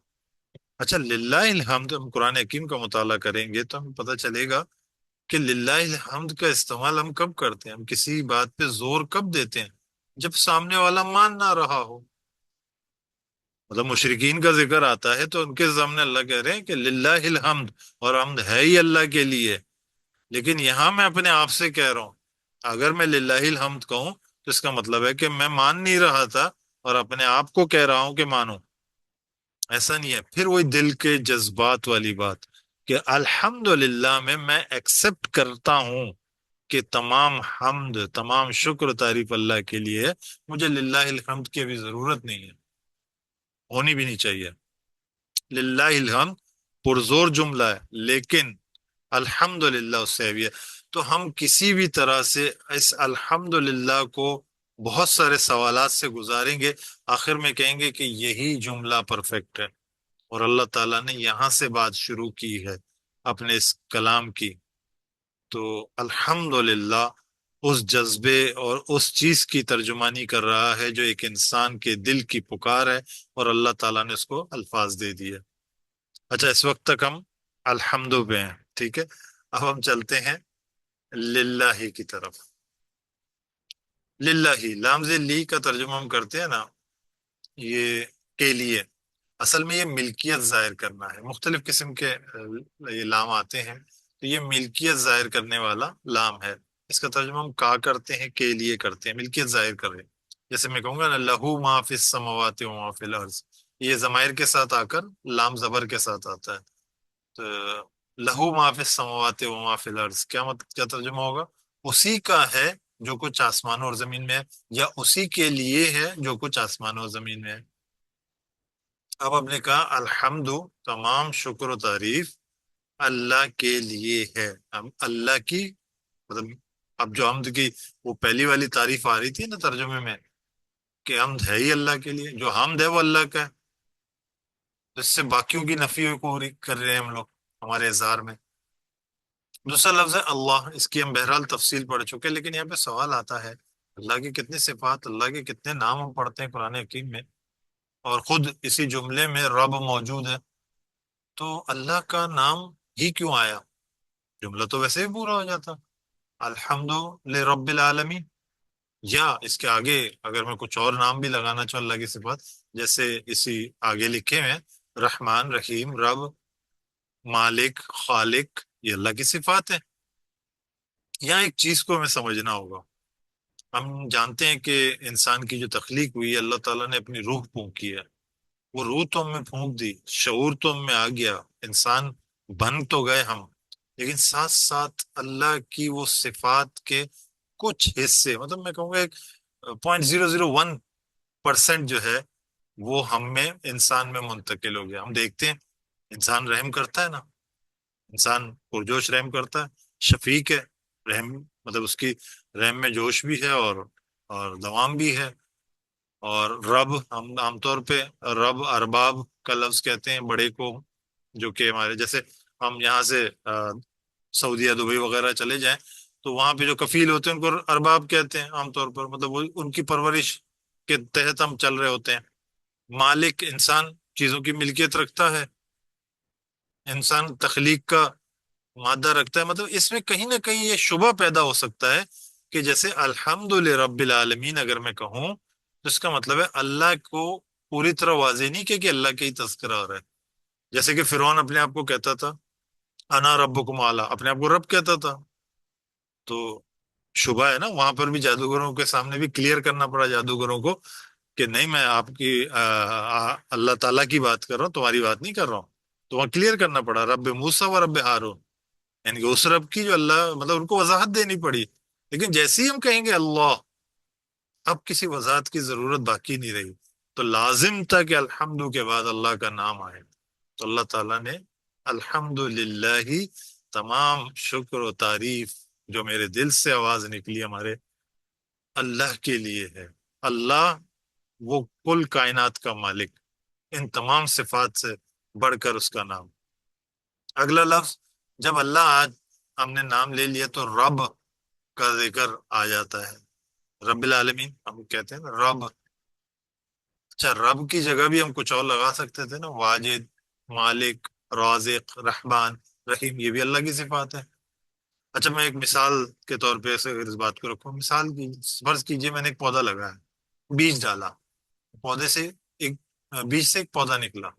A: اچھا، للہ الحمد ہم قرآن حکیم کا مطالعہ کریں گے تو ہمیں پتہ چلے گا کہ للہ الحمد کا استعمال ہم کب کرتے ہیں، ہم کسی بات پہ زور کب دیتے ہیں؟ جب سامنے والا مان نہ رہا ہو۔ مطلب مشرکین کا ذکر آتا ہے تو ان کے سامنے اللہ کہہ رہے ہیں کہ للہ الحمد، اور حمد ہے ہی اللہ کے لیے، لیکن یہاں میں اپنے آپ سے کہہ رہا ہوں۔ اگر میں للہ الحمد کہوں تو اس کا مطلب ہے کہ میں مان نہیں رہا تھا اور اپنے آپ کو کہہ رہا ہوں کہ مانو، ایسا نہیں ہے۔ پھر وہی دل کے جذبات والی بات کہ الحمدللہ میں ایکسپٹ کرتا ہوں کہ تمام حمد، تمام شکر و تعریف اللہ کے لیے ہے، مجھے للہ الحمد کی ابھی ضرورت نہیں ہے، ہونی بھی نہیں چاہیے۔ للہ الحمد پرزور جملہ ہے، لیکن الحمدللہ اس سے بھی ہے۔ تو ہم کسی بھی طرح سے اس الحمدللہ کو بہت سارے سوالات سے گزاریں گے، آخر میں کہیں گے کہ یہی جملہ پرفیکٹ ہے، اور اللہ تعالیٰ نے یہاں سے بات شروع کی ہے اپنے اس کلام کی۔ تو الحمدللہ اس جذبے اور اس چیز کی ترجمانی کر رہا ہے جو ایک انسان کے دل کی پکار ہے، اور اللہ تعالیٰ نے اس کو الفاظ دے دیے۔ اچھا، اس وقت تک ہم الحمد پہ ہیں، ٹھیک ہے۔ اب ہم چلتے ہیں للہ کی طرف۔ للہ، لامز لی کا ترجمہ ہم کرتے ہیں نا، یہ کے لیے، اصل میں یہ ملکیت ظاہر کرنا ہے۔ مختلف قسم کے یہ لام آتے ہیں، تو یہ ملکیت ظاہر کرنے والا لام ہے۔ اس کا ترجمہ ہم کا کرتے ہیں، کے لیے کرتے ہیں، ملکیت ظاہر کر رہے ہیں۔ جیسے میں کہوں گا نا لہو ما فی السماوات و ما فی الارض، یہ ضمائر کے ساتھ آ کر لام زبر کے ساتھ آتا ہے، تو لہو ما فی السماوات و ما فی الارض کیا ترجمہ ہوگا؟ اسی کا ہے جو کچھ آسمانوں اور زمین میں ہے، یا اسی کے لیے ہے جو کچھ آسمانوں اور زمین میں ہے۔ اب ہم نے کہا الحمد تمام شکر و تعریف اللہ کے لیے ہے، ہم اللہ کی، مطلب اب جو حمد کی وہ پہلی والی تعریف آ رہی تھی نا ترجمے میں، کہ حمد ہے ہی اللہ کے لیے، جو حمد ہے وہ اللہ کا ہے، تو اس سے باقیوں کی نفی کو کر رہے ہیں ہم لوگ ہمارے اظہار میں۔ دوسرا لفظ ہے اللہ، اس کی ہم بہرحال تفصیل پڑھ چکے ہیں، لیکن یہاں پہ سوال آتا ہے اللہ کی کتنی صفات، اللہ کے کتنے نام ہم پڑھتے ہیں قرآن حکیم میں، اور خود اسی جملے میں رب موجود ہے، تو اللہ کا نام ہی کیوں آیا؟ جملہ تو ویسے ہی پورا ہو جاتا، الحمد لرب العالمین. یا اس کے آگے اگر میں کچھ اور نام بھی لگانا چاہوں اللہ کی صفات، جیسے اسی آگے لکھے ہیں رحمان، رحیم، رب، مالک، خالق، یہ اللہ کی صفات ہیں. یہاں ایک چیز کو ہمیں سمجھنا ہوگا. ہم جانتے ہیں کہ انسان کی جو تخلیق ہوئی ہے اللہ تعالیٰ نے اپنی روح پھونکی ہے. وہ روح تو ہم میں پھونک دی، شعور تو ہم میں آ گیا، انسان بن تو گئے ہم، لیکن ساتھ ساتھ اللہ کی وہ صفات کے کچھ حصے، مطلب میں کہوں گا ایک 0.001% جو ہے وہ ہم میں، انسان میں منتقل ہو گیا. ہم دیکھتے ہیں انسان رحم کرتا ہے نا، انسان پرجوش رحم کرتا ہے، شفیق ہے، رحم مطلب اس کی رحم میں جوش بھی ہے اور دوام بھی ہے. اور رب، ہم عام طور پہ رب ارباب کا لفظ کہتے ہیں بڑے کو، جو کہ ہمارے جیسے ہم یہاں سے سعودیہ، دبئی وغیرہ چلے جائیں تو وہاں پہ جو کفیل ہوتے ہیں ان کو ارباب کہتے ہیں عام طور پر، مطلب وہ ان کی پرورش کے تحت ہم چل رہے ہوتے ہیں. مالک، انسان چیزوں کی ملکیت رکھتا ہے، انسان تخلیق کا مادہ رکھتا ہے. مطلب اس میں کہیں نہ کہیں یہ شبہ پیدا ہو سکتا ہے کہ جیسے الحمد لرب العالمین اگر میں کہوں تو اس کا مطلب ہے اللہ کو پوری طرح واضح نہیں کہ اللہ کا ہی تذکرہ ہو رہا ہے. جیسے کہ فرعون اپنے آپ کو کہتا تھا انا ربکم اعلیٰ، اپنے آپ کو رب کہتا تھا. تو شبہ ہے نا وہاں پر بھی، جادوگروں کے سامنے بھی کلیئر کرنا پڑا جادوگروں کو کہ نہیں میں آپ کی اللہ تعالیٰ کی بات کر رہا ہوں، تمہاری بات نہیں کر رہا ہوں. تو وہاں کلیئر کرنا پڑا رب موسیٰ و رب ہارون، یعنی کہ اس رب کی جو اللہ، مطلب ان کو وضاحت دینی پڑی. لیکن جیسے ہی ہم کہیں گے اللہ، اب کسی وضاحت کی ضرورت باقی نہیں رہی. تو لازم تھا کہ الحمد کے بعد اللہ کا نام آئے. تو اللہ تعالیٰ نے الحمد للہ، تمام شکر و تعریف جو میرے دل سے آواز نکلی ہمارے اللہ کے لیے ہے. اللہ وہ کل کائنات کا مالک، ان تمام صفات سے بڑھ کر اس کا نام. اگلا لفظ جب اللہ آج ہم نے نام لے لیا تو رب کا ذکر آ جاتا ہے. رب العالمین ہم کہتے ہیں نا رب. اچھا رب کی جگہ بھی ہم کچھ اور لگا سکتے تھے نا، واجد، مالک، رازق، رحمان، رحیم، یہ بھی اللہ کی صفات ہے. اچھا میں ایک مثال کے طور پہ اگر اس بات کو رکھوں، مثال کی فرض کیجئے میں نے ایک پودا لگایا، بیج ڈالا، پودے سے ایک بیج سے ایک پودا نکلا،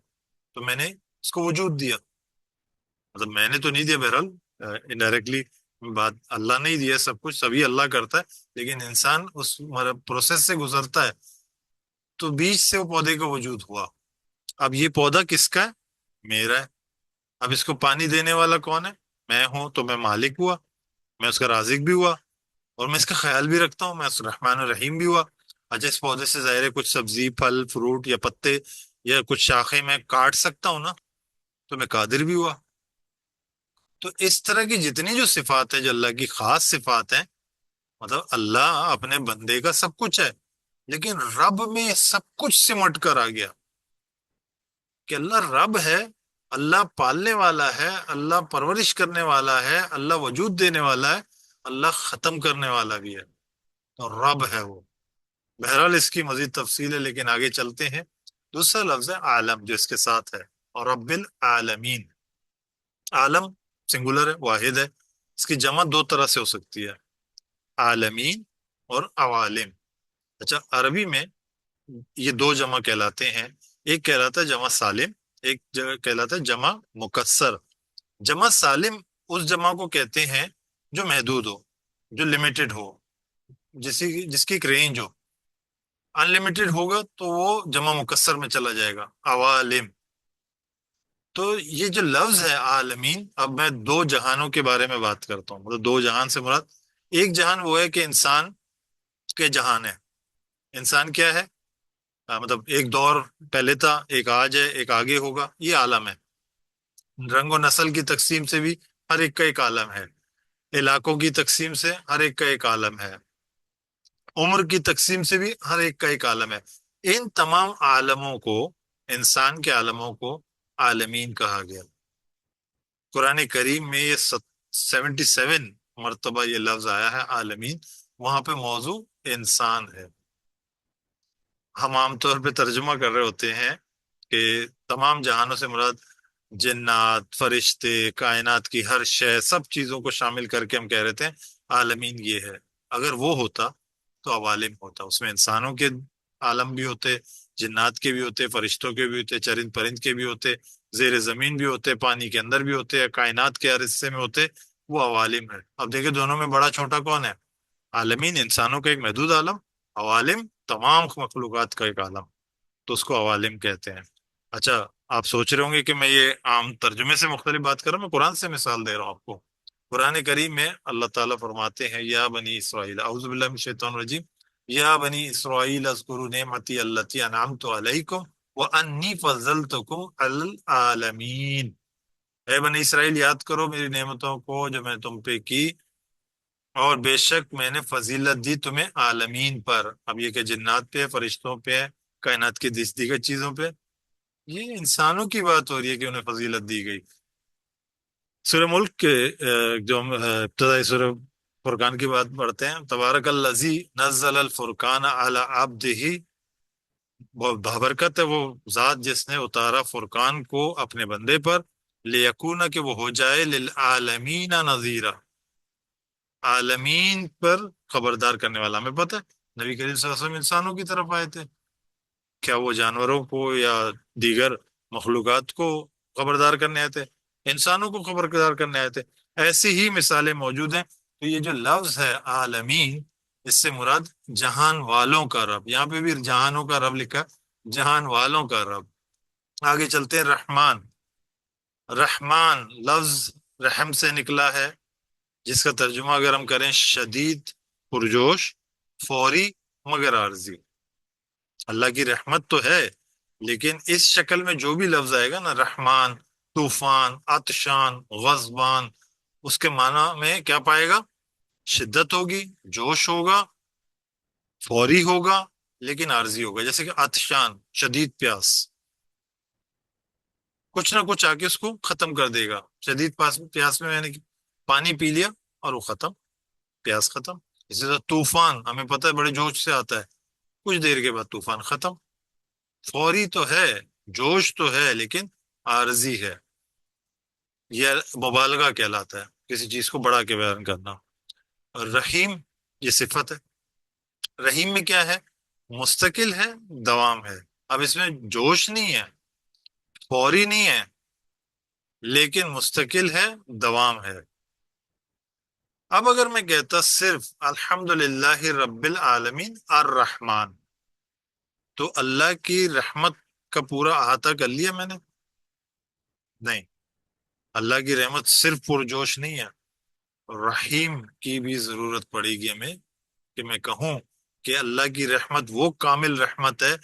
A: تو میں نے اس کو وجود دیا. مطلب میں نے تو نہیں دیا، بہرحال انڈائریکٹلی بات اللہ نے ہی دیا، سب کچھ سبھی اللہ کرتا ہے، لیکن انسان اس پروسیس سے گزرتا ہے. تو بیج سے وہ پودے کا وجود ہوا. اب یہ پودا کس کا ہے؟ میرا ہے. اب اس کو پانی دینے والا کون ہے؟ میں ہوں. تو میں مالک ہوا، میں اس کا رازق بھی ہوا، اور میں اس کا خیال بھی رکھتا ہوں، میں اس رحمان الرحیم بھی ہوا. اچھا اس پودے سے ظاہر ہے کچھ سبزی، پھل، فروٹ یا پتے یا کچھ شاخیں میں کاٹ سکتا ہوں نا، تو میں قادر بھی ہوا. تو اس طرح کی جتنی جو صفات ہے جو اللہ کی خاص صفات ہیں، مطلب اللہ اپنے بندے کا سب کچھ ہے، لیکن رب میں سب کچھ سمٹ کر آ گیا کہ اللہ رب ہے، اللہ پالنے والا ہے، اللہ پرورش کرنے والا ہے، اللہ وجود دینے والا ہے، اللہ ختم کرنے والا بھی ہے. تو رب ہے وہ. بہرحال اس کی مزید تفصیل ہے لیکن آگے چلتے ہیں. دوسرا لفظ ہے عالم جو اس کے ساتھ ہے، اور رب العالمین. عالم سنگولر ہے، واحد ہے. اس کی جمع دو طرح سے ہو سکتی ہے، عالمین اور عوالم. اچھا عربی میں یہ دو جمع کہلاتے ہیں، ایک کہلاتا ہے جمع سالم، ایک جگہ کہلاتا ہے جمع مکسر. جمع سالم اس جمع کو کہتے ہیں جو محدود ہو، جو لمیٹڈ ہو، جس کی ایک رینج ہو. ان لمیٹڈ ہوگا تو وہ جمع مکسر میں چلا جائے گا، عوالم. تو یہ جو لفظ ہے عالمین، اب میں دو جہانوں کے بارے میں بات کرتا ہوں. مطلب دو جہان سے مراد ایک جہان وہ ہے کہ انسان کے جہان ہے. انسان کیا ہے؟ مطلب ایک دور پہلے تھا، ایک آج ہے، ایک آگے ہوگا، یہ عالم ہے. رنگ و نسل کی تقسیم سے بھی ہر ایک کا ایک عالم ہے، علاقوں کی تقسیم سے ہر ایک کا ایک عالم ہے، عمر کی تقسیم سے بھی ہر ایک کا ایک عالم ہے. ان تمام عالموں کو، انسان کے عالموں کو عالمین کہا گیا. قرآن کریم میں یہ 77 مرتبہ یہ لفظ آیا ہے عالمین. وہاں پہ موضوع انسان ہے. ہم عام طور پہ ترجمہ کر رہے ہوتے ہیں کہ تمام جہانوں سے مراد جنات، فرشتے، کائنات کی ہر شے، سب چیزوں کو شامل کر کے ہم کہہ رہے تھے عالمین یہ ہے۔ اگر وہ ہوتا تو عوالم ہوتا، اس میں انسانوں کے عالم بھی ہوتے، جنات کے بھی ہوتے، فرشتوں کے بھی ہوتے، چرند پرند کے بھی ہوتے، زیر زمین بھی ہوتے، پانی کے اندر بھی ہوتے، یا کائنات کے ہر حصے میں ہوتے، وہ عوالم ہے۔ اب دیکھیں دونوں میں بڑا چھوٹا کون ہے؟ عالمین انسانوں کا ایک محدود عالم، عوالم تمام مخلوقات کا ایک عالم، تو اس کو عوالم کہتے ہیں۔ اچھا، آپ سوچ رہے ہوں گے کہ میں یہ عام ترجمے سے مختلف بات کر رہا ہوں، میں قرآن سے مثال دے رہا ہوں آپ کو۔ قرآن کریم میں اللہ تعالیٰ فرماتے ہیں یا بنی اسرائیل، اعوذ باللہ من الشیطان الرجیم، یا بنی اسرائیل اذکروا نعمتی التی انعمت علیکم وانی فضلتکم علی العالمین۔ اے بنی اسرائیل یاد کرو میری نعمتوں کو جو میں تم پہ کی، اور بے شک میں نے فضیلت دی تمہیں عالمین پر۔ اب یہ کہ جنات پہ ہے، فرشتوں پہ ہے، کائنات کی دیگر چیزوں پہ، یہ انسانوں کی بات ہو رہی ہے کہ انہیں فضیلت دی گئی۔ سورہ ملک کے جو ہم ابتدائی سورہ فرقان کی بات پڑھتے ہیں، تبارک الذی نزل الفرقان علی عبدہ، بابرکت ہے وہ ذات جس نے اتارا فرقان کو اپنے بندے پر، لیکون کہ وہ ہو جائے للعالمین نذیرا، عالمین پر خبردار کرنے والا۔ ہمیں پتہ ہے نبی کریم صلی اللہ علیہ وسلم انسانوں کی طرف آئے تھے، کیا وہ جانوروں کو یا دیگر مخلوقات کو خبردار کرنے آئے تھے؟ انسانوں کو خبردار کرنے آئے تھے۔ ایسی ہی مثالیں موجود ہیں۔ تو یہ جو لفظ ہے عالمین، اس سے مراد جہان والوں کا رب، یہاں پہ بھی جہانوں کا رب لکھا، جہان والوں کا رب۔ آگے چلتے ہیں، رحمان۔ رحمان لفظ رحم سے نکلا ہے، جس کا ترجمہ اگر ہم کریں شدید، پرجوش، فوری، مگر عارضی۔ اللہ کی رحمت تو ہے، لیکن اس شکل میں جو بھی لفظ آئے گا نا، رحمان، طوفان، عطشان، غضبان، اس کے معنی میں کیا پائے گا؟ شدت ہوگی، جوش ہوگا، فوری ہوگا، لیکن عارضی ہوگا۔ جیسے کہ عطشان، شدید پیاس، کچھ نہ کچھ آ کے اس کو ختم کر دے گا۔ شدید پیاس میں میں نے پانی پی لیا اور وہ ختم، پیاس ختم۔ اسی طرح طوفان، ہمیں پتہ ہے بڑے جوش سے آتا ہے، کچھ دیر کے بعد طوفان ختم۔ فوری تو ہے، جوش تو ہے، لیکن عارضی ہے، یہ مبالغہ کہلاتا ہے، کسی چیز کو بڑھا کے بیان کرنا۔ اور رحیم، یہ صفت ہے۔ رحیم میں کیا ہے؟ مستقل ہے، دوام ہے۔ اب اس میں جوش نہیں ہے، فوری نہیں ہے، لیکن مستقل ہے، دوام ہے۔ اب اگر میں کہتا صرف الحمدللہ رب العالمین الرحمن، تو اللہ کی رحمت کا پورا احاطہ کر لیا میں نے؟ نہیں، اللہ کی رحمت صرف پرجوش نہیں ہے، رحیم کی بھی ضرورت پڑے گی ہمیں، کہ میں کہوں کہ اللہ کی رحمت وہ کامل رحمت ہے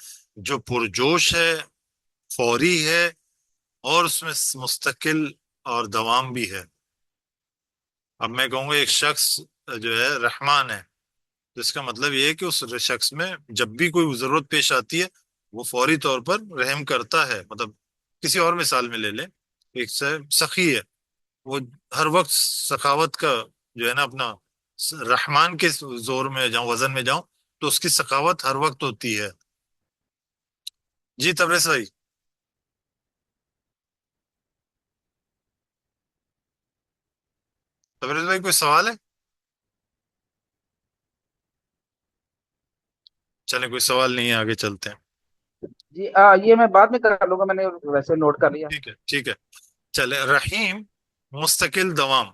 A: جو پرجوش ہے، فوری ہے، اور اس میں مستقل اور دوام بھی ہے۔ اب میں کہوں گا ایک شخص جو ہے رحمان ہے، تو اس کا مطلب یہ ہے کہ اس شخص میں جب بھی کوئی ضرورت پیش آتی ہے، وہ فوری طور پر رحم کرتا ہے۔ مطلب کسی اور مثال میں لے لیں، ایک سخی ہے، وہ ہر وقت سخاوت کا جو ہے نا اپنا، رحمان کے زور میں جاؤں، وزن میں جاؤں، تو اس کی سخاوت ہر وقت ہوتی ہے۔ جی تبریز بھائی، تبریز بھائی کوئی سوال ہے؟ چلیں کوئی سوال نہیں ہے، آگے چلتے ہیں۔
B: جی یہ میں بعد میں کر لوں گا، میں نے ویسے نوٹ کر لیا۔
A: ٹھیک ہے ٹھیک ہے، چلے رحیم، مستقل، دوام۔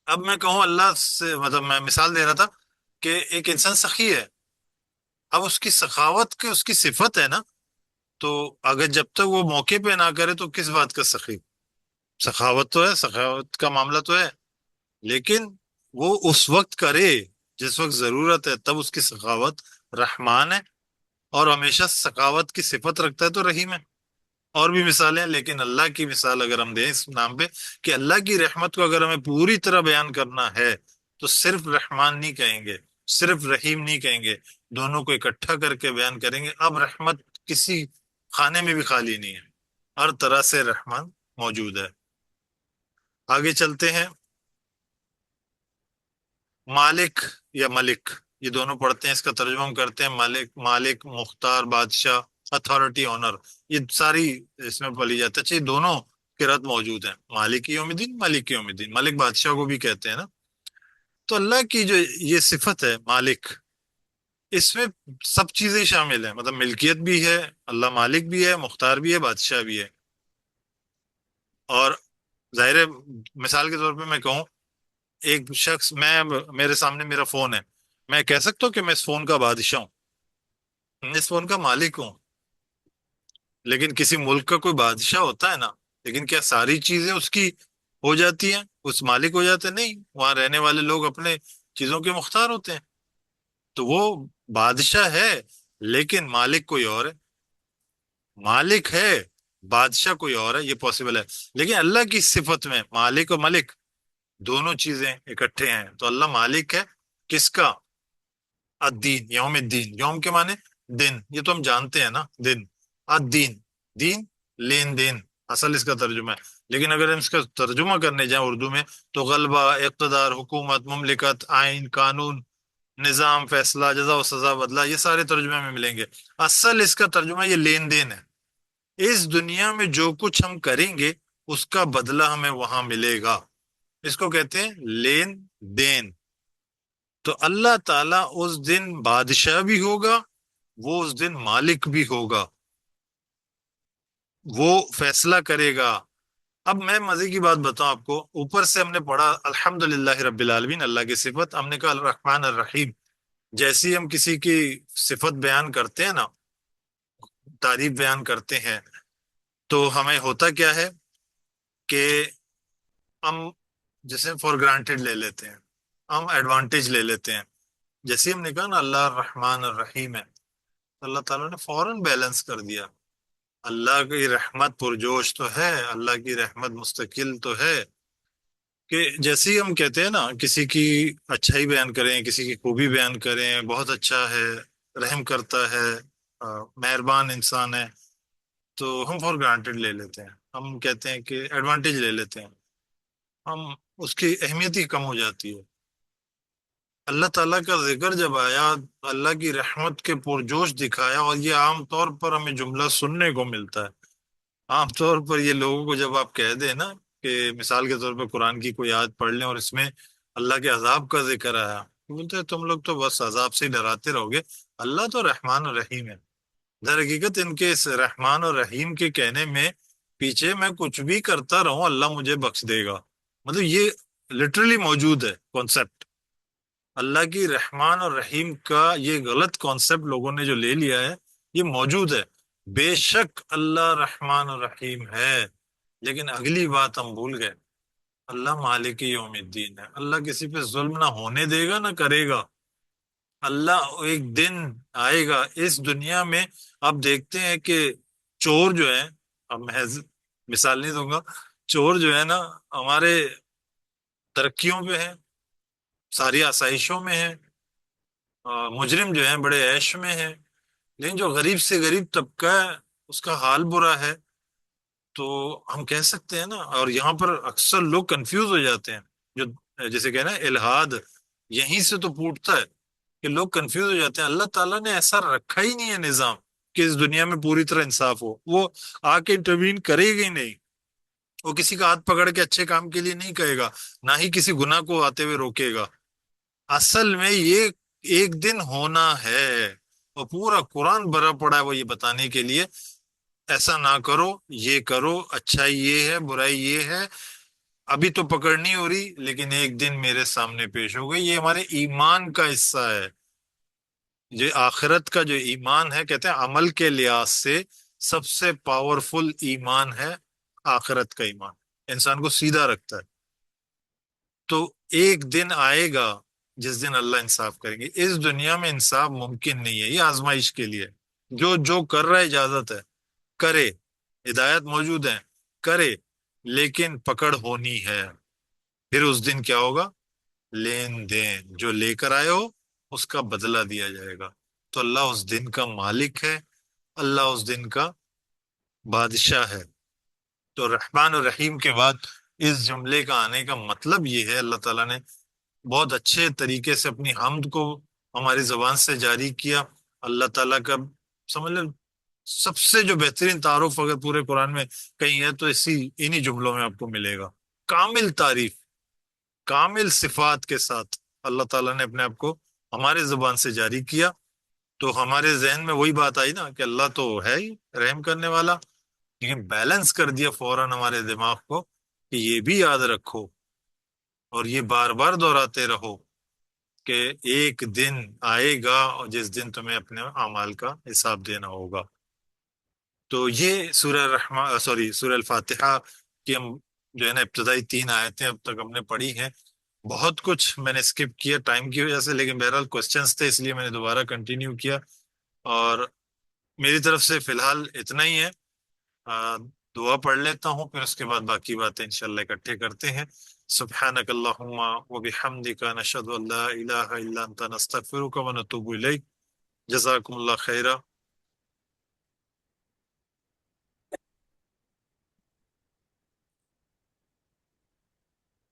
A: اب میں کہوں اللہ سے، مطلب میں مثال دے رہا تھا کہ ایک انسان سخی ہے، اب اس کی سخاوت کی اس کی صفت ہے نا، تو اگر جب تک وہ موقع پہ نہ کرے تو کس بات کا سخی؟ سخاوت تو ہے، سخاوت کا معاملہ تو ہے، لیکن وہ اس وقت کرے جس وقت ضرورت ہے، تب اس کی سخاوت۔ رحمان ہے اور ہمیشہ سخاوت کی صفت رکھتا ہے، تو رحیم ہے۔ اور بھی مثالیں ہیں، لیکن اللہ کی مثال اگر ہم دیں اس نام پہ، کہ اللہ کی رحمت کو اگر ہمیں پوری طرح بیان کرنا ہے، تو صرف رحمان نہیں کہیں گے، صرف رحیم نہیں کہیں گے، دونوں کو اکٹھا کر کے بیان کریں گے۔ اب رحمت کسی خانے میں بھی خالی نہیں ہے، ہر طرح سے رحمان موجود ہے۔ آگے چلتے ہیں، مالک یا ملک، یہ دونوں پڑھتے ہیں، اس کا ترجمہ ہم کرتے ہیں مالک، مالک مختار، بادشاہ، اتھارٹی، آنر، یہ ساری اس میں پڑھی جاتی ہے۔ اچھا، یہ دونوں قرات موجود ہیں، مالک یوم الدین، مالک یوم الدین، مالک بادشاہ کو بھی کہتے ہیں نا۔ تو اللہ کی جو یہ صفت ہے مالک، اس میں سب چیزیں شامل ہیں، مطلب ملکیت بھی ہے، اللہ مالک بھی ہے، مختار بھی ہے، بادشاہ بھی ہے۔ اور ظاہر ہے، مثال کے طور پہ میں کہوں، ایک شخص، میرے سامنے میرا فون ہے، میں کہہ سکتا ہوں کہ میں اس فون کا بادشاہ ہوں، میں اس فون کا مالک ہوں۔ لیکن کسی ملک کا کوئی بادشاہ ہوتا ہے نا، لیکن کیا ساری چیزیں اس کی ہو جاتی ہیں، اس مالک ہو جاتے ہیں؟ نہیں، وہاں رہنے والے لوگ اپنے چیزوں کے مختار ہوتے ہیں۔ تو وہ بادشاہ ہے، لیکن مالک کوئی اور ہے، مالک ہے، بادشاہ کوئی اور ہے، یہ پاسبل ہے۔ لیکن اللہ کی صفت میں مالک اور ملک دونوں چیزیں اکٹھے ہیں، تو اللہ مالک ہے کس کا؟ الدین، یوم الدین، یوم کے معنی دن، یہ تو ہم جانتے ہیں نا، دن، الدین، دین، لین دین، اصل اس کا ترجمہ ہے۔ لیکن اگر ہم اس کا ترجمہ کرنے جائیں اردو میں، تو غلبہ، اقتدار، حکومت، مملکت، آئین، قانون، نظام، فیصلہ، جزا و سزا، بدلہ، یہ سارے ترجمے میں ملیں گے۔ اصل اس کا ترجمہ یہ لین دین ہے، اس دنیا میں جو کچھ ہم کریں گے اس کا بدلہ ہمیں وہاں ملے گا، اس کو کہتے ہیں لین دین۔ تو اللہ تعالیٰ اس دن بادشاہ بھی ہوگا، وہ اس دن مالک بھی ہوگا، وہ فیصلہ کرے گا۔ اب میں مزے کی بات بتاؤں آپ کو، اوپر سے ہم نے پڑھا الحمدللہ رب العالمین، اللہ کی صفت، ہم نے کہا الرحمن الرحیم، جیسی ہم کسی کی صفت بیان کرتے ہیں نا، تعریف بیان کرتے ہیں، تو ہمیں ہوتا کیا ہے کہ ہم جیسے فار گرانٹیڈ لے لیتے ہیں، ہم ایڈوانٹیج لے لیتے ہیں۔ جیسے ہم نے کہا نا اللہ الرحمن الرحیم ہے، اللہ تعالیٰ نے فوراً بیلنس کر دیا۔ اللہ کی رحمت پرجوش تو ہے، اللہ کی رحمت مستقل تو ہے، کہ جیسے ہی ہم کہتے ہیں نا کسی کی اچھائی بیان کریں، کسی کی خوبی بیان کریں، بہت اچھا ہے، رحم کرتا ہے، مہربان انسان ہے، تو ہم فور گرانٹیڈ لے لیتے ہیں، ہم کہتے ہیں کہ ایڈوانٹیج لے لیتے ہیں، ہم اس کی اہمیت ہی کم ہو جاتی ہے۔ اللہ تعالیٰ کا ذکر جب آیا، اللہ کی رحمت کے پرجوش دکھایا، اور یہ عام طور پر ہمیں جملہ سننے کو ملتا ہے، عام طور پر یہ لوگوں کو جب آپ کہہ دیں نا کہ مثال کے طور پر قرآن کی کوئی آیت پڑھ لیں اور اس میں اللہ کے عذاب کا ذکر آیا، تو بولتے ہیں تم لوگ تو بس عذاب سے ہی ڈراتے رہو گے، اللہ تو رحمان اور رحیم ہے۔ در حقیقت ان کے اس رحمان اور رحیم کے کہنے میں پیچھے میں کچھ بھی کرتا رہوں اللہ مجھے بخش دے گا، مطلب یہ لٹرلی موجود ہے کانسیپٹ۔ اللہ کی رحمان اور رحیم کا یہ غلط کانسیپٹ لوگوں نے جو لے لیا ہے، یہ موجود ہے، بے شک اللہ رحمان اور رحیم ہے، لیکن اگلی بات ہم بھول گئے، اللہ مالک یوم الدین ہے، اللہ کسی پہ ظلم نہ ہونے دے گا نہ کرے گا۔ اللہ ایک دن آئے گا اس دنیا میں، آپ دیکھتے ہیں کہ چور جو ہیں، اب محض مثال نہیں دوں گا، چور جو ہے نا ہمارے ترقیوں پہ ہیں، ساری آسائشوں میں ہیں، مجرم جو ہیں بڑے عیش میں ہیں، لیکن جو غریب سے غریب طبقہ ہے اس کا حال برا ہے۔ تو ہم کہہ سکتے ہیں نا، اور یہاں پر اکثر لوگ کنفیوز ہو جاتے ہیں، جو جیسے کہنا الہاد یہیں سے تو پھوٹتا ہے، کہ لوگ کنفیوز ہو جاتے ہیں۔ اللہ تعالیٰ نے ایسا رکھا ہی نہیں ہے نظام کہ اس دنیا میں پوری طرح انصاف ہو، وہ آ کے انٹروین کرے گا ہی نہیں، وہ کسی کا ہاتھ پکڑ کے اچھے کام کے لیے نہیں کہے گا، نہ ہی کسی گناہ کو آتے ہوئے روکے گا۔ اصل میں یہ ایک دن ہونا ہے، اور پورا قرآن بھرا پڑا ہے وہ یہ بتانے کے لیے، ایسا نہ کرو، یہ کرو، اچھائی یہ ہے، برائی یہ ہے، ابھی تو پکڑ نہیں ہو رہی لیکن ایک دن میرے سامنے پیش ہو گئی۔ یہ ہمارے ایمان کا حصہ ہے، یہ آخرت کا جو ایمان ہے، کہتے ہیں عمل کے لحاظ سے سب سے پاورفل ایمان ہے آخرت کا ایمان، انسان کو سیدھا رکھتا ہے۔ تو ایک دن آئے گا جس دن اللہ انصاف کریں گے، اس دنیا میں انصاف ممکن نہیں ہے، یہ آزمائش کے لیے، جو جو کر رہا ہے اجازت ہے کرے، ہدایت موجود ہے کرے، لیکن پکڑ ہونی ہے، پھر اس دن کیا ہوگا؟ لین دین، جو لے کر آئے ہو اس کا بدلہ دیا جائے گا۔ تو اللہ اس دن کا مالک ہے، اللہ اس دن کا بادشاہ ہے۔ تو رحمان اور رحیم کے بعد اس جملے کا آنے کا مطلب یہ ہے، اللہ تعالیٰ نے بہت اچھے طریقے سے اپنی حمد کو ہماری زبان سے جاری کیا۔ اللہ تعالیٰ کا سمجھ لیں سب سے جو بہترین تعارف اگر پورے قرآن میں کہیں ہے تو انہی جملوں میں آپ کو ملے گا. کامل تعریف، کامل صفات کے ساتھ اللہ تعالیٰ نے اپنے آپ کو ہمارے زبان سے جاری کیا. تو ہمارے ذہن میں وہی بات آئی نا کہ اللہ تو ہے ہی رحم کرنے والا، لیکن بیلنس کر دیا فوراً ہمارے دماغ کو کہ یہ بھی یاد رکھو اور یہ بار بار دہراتے رہو کہ ایک دن آئے گا اور جس دن تمہیں اپنے اعمال کا حساب دینا ہوگا. تو یہ سورہ رحمان، سوری، سورہ الفاتحہ کی ہم جو ہے نا ابتدائی 3 آیتیں اب تک ہم نے پڑھی ہیں. بہت کچھ میں نے اسکپ کیا ٹائم کی وجہ سے، لیکن بہرحال کوشچنس تھے اس لیے میں نے دوبارہ کنٹینیو کیا. اور میری طرف سے فی الحال اتنا ہی ہے. آ، دعا پڑھ لیتا ہوں، پھر اس کے بعد باقی باتیں انشاءاللہ اکٹھے کرتے ہیں. سبحانک اللہم و بحمدک نشہد ان لا الہ الا انت نستغفرک و نتوب الیک. جزاکم اللہ خیرہ.